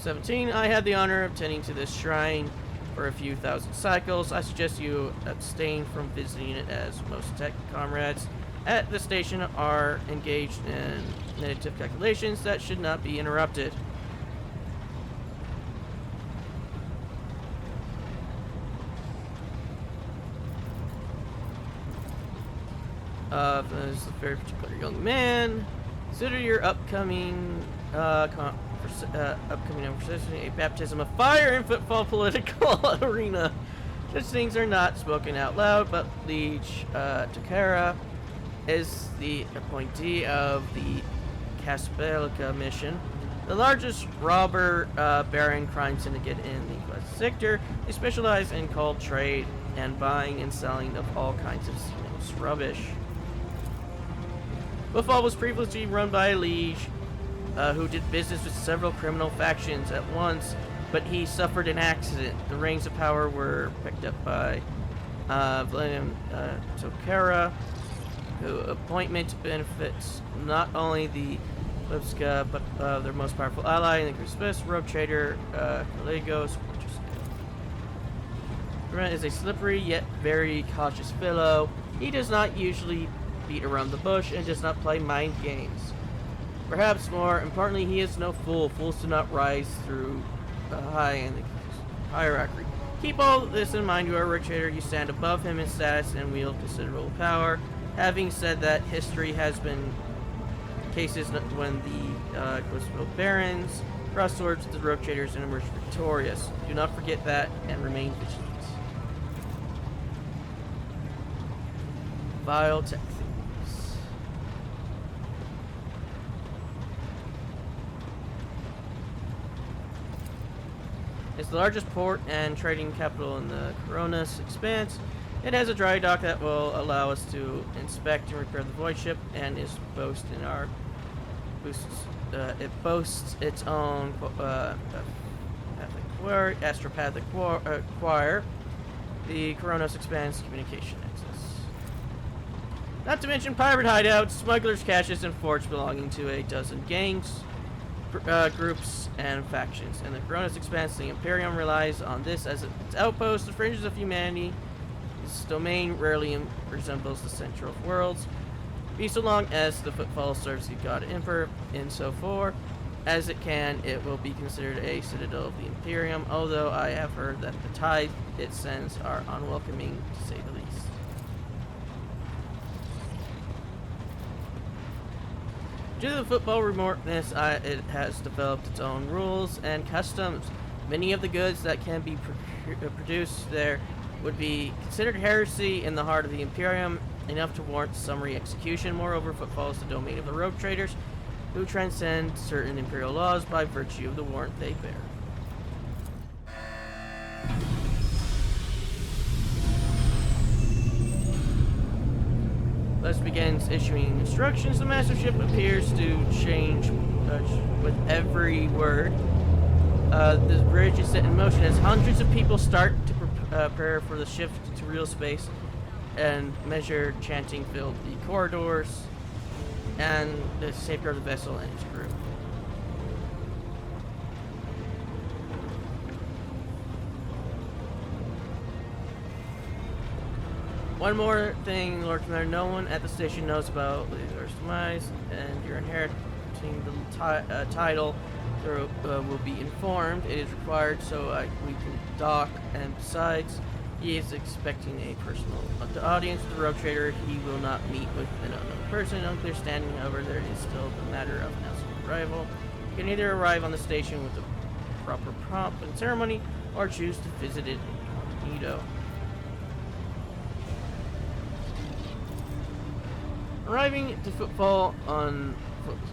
17. I had the honor of tending to this shrine for a few thousand cycles. I suggest you abstain from visiting it, as most tech comrades at the station are engaged in meditative calculations that should not be interrupted. This is a very particular young man. Consider your upcoming conversation a baptism of fire in Footfall political arena. Such things are not spoken out loud, but Liege Takara is the appointee of the Caspelica mission, the largest robber baron crime syndicate in the West sector. They specialize in cold trade and buying and selling of all kinds of seamless rubbish. Footfall was previously run by a liege who did business with several criminal factions at once, but he suffered an accident. The reins of power were picked up by William Tokara, whose appointment benefits not only the Lipska, but their most powerful ally in the Crispus, rogue trader Caligos. Grant is a slippery yet very cautious fellow. He does not usually beat around the bush and does not play mind games. Perhaps more importantly, he is no fool. Fools do not rise through high in the hierarchy. Keep all this in mind. You are a rogue trader. You stand above him in status and wield considerable power. Having said that, history has been cases when the Crystal Barons crossed swords with the rogue traders and emerged victorious. Do not forget that and remain vigilant. Vile tech thieves. It's the largest port and trading capital in the Coronas Expanse. It has a dry dock that will allow us to inspect and repair the void ship, and is it boasts its own astropathic choir, the Coronas Expanse communication access. Not to mention pirate hideouts, smugglers' caches, and forts belonging to a dozen gangs, groups, and factions. In the Coronas Expanse, the Imperium relies on this as its outpost. The fringes of humanity. This domain rarely resembles the center of worlds. Be so long as the footfall serves the God Emperor insofar as it can, it will be considered a citadel of the Imperium, although I have heard that the tide it sends are unwelcoming, to say the least. Due to the football remoteness, it has developed its own rules and customs. Many of the goods that can be produced there would be considered heresy in the heart of the Imperium, enough to warrant summary execution. Moreover, footfall is the domain of the rogue traders, who transcend certain Imperial laws by virtue of the warrant they bear. Thus begins issuing instructions. The master ship appears to change with every word. The bridge is set in motion as hundreds of people start to prepare for the shift to real space, and measured chanting filled the corridors and to safeguard the vessel and its crew. One more thing, Lord Commander, no one at the station knows about Leo's demise, and you're inheriting the title will be informed. It is required so we can dock, and besides, he is expecting a personal audience with the rogue trader. He will not meet with an unknown person. Unclear standing, however, there is still the matter of announcing arrival. You can either arrive on the station with the proper pomp and ceremony, or choose to visit it incognito. Arriving to footfall on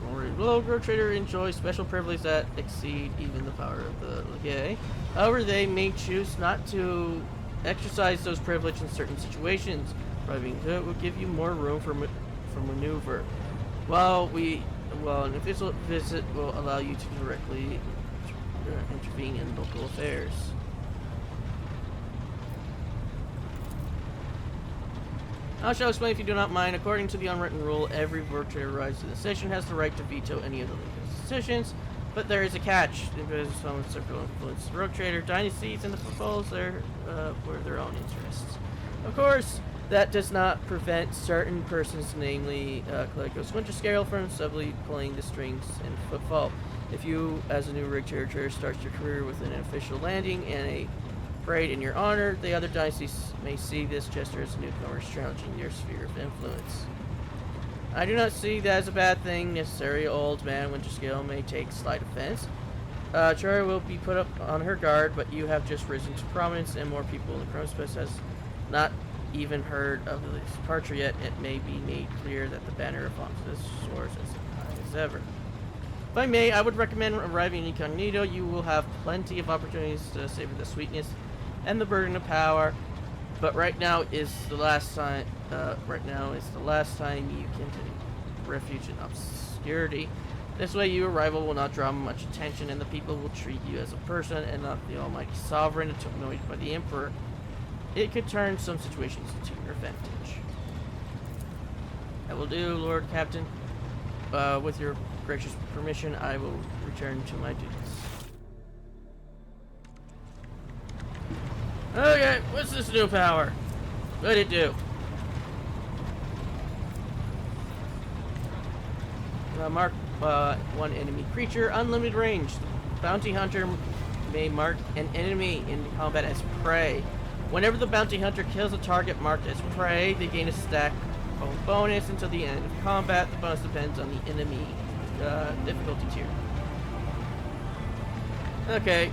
rogue trader enjoys special privileges that exceed even the power of the Legate. However, they may choose not to exercise those privileges in certain situations. Arriving to it will give you more room for maneuver, while an official visit will allow you to directly intervene in local affairs. I shall explain if you do not mind. According to the unwritten rule, every voter who arrives to the station has the right to veto any of the league's decisions, but there is a catch. Because some circle influence the rogue trader dynasties and the footballs for their own interests. Of course, that does not prevent certain persons, namely Caligos Winterscale, from subtly pulling the strings in footfall. If you, as a new rogue trader, start your career with an official landing and a parade in your honor, the other dynasties may see this gesture as newcomers challenging your sphere of influence. I do not see that as a bad thing. Necessary old man Winterscale may take slight offense. Cherry will be put up on her guard, but you have just risen to prominence, and more people in the Chronospace has not even heard of the departure yet. It may be made clear that the banner of Fonta's soars as high as ever. If I may, I would recommend arriving incognito. You will have plenty of opportunities to savor the sweetness and the burden of power. But right now is the last time. You can take refuge in obscurity. This way, your arrival will not draw much attention, and the people will treat you as a person and not the almighty sovereign anointed by the emperor. It could turn some situations to your advantage. That will do, Lord Captain. With your gracious permission, I will return to my duties. Okay, what's this new power? What'd it do? Mark one enemy creature, unlimited range. The bounty hunter may mark an enemy in combat as prey. Whenever the bounty hunter kills a target marked as prey, they gain a stack of bonus until the end of combat. The bonus depends on the enemy difficulty tier. Okay.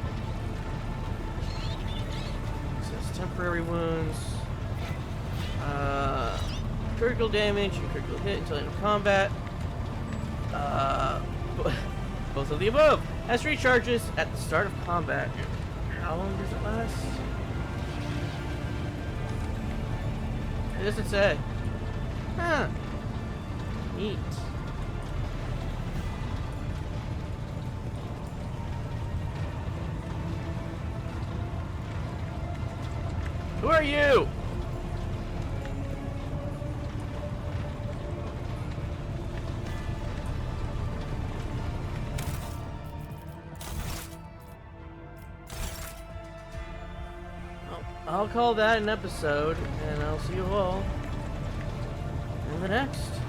Says temporary wounds. Critical damage and critical hit until end of combat. Both of the above. Has recharges at the start of combat. How long does it last? It doesn't say. Huh. Neat. Who are you? I'll call that an episode, and I'll see you all in the next.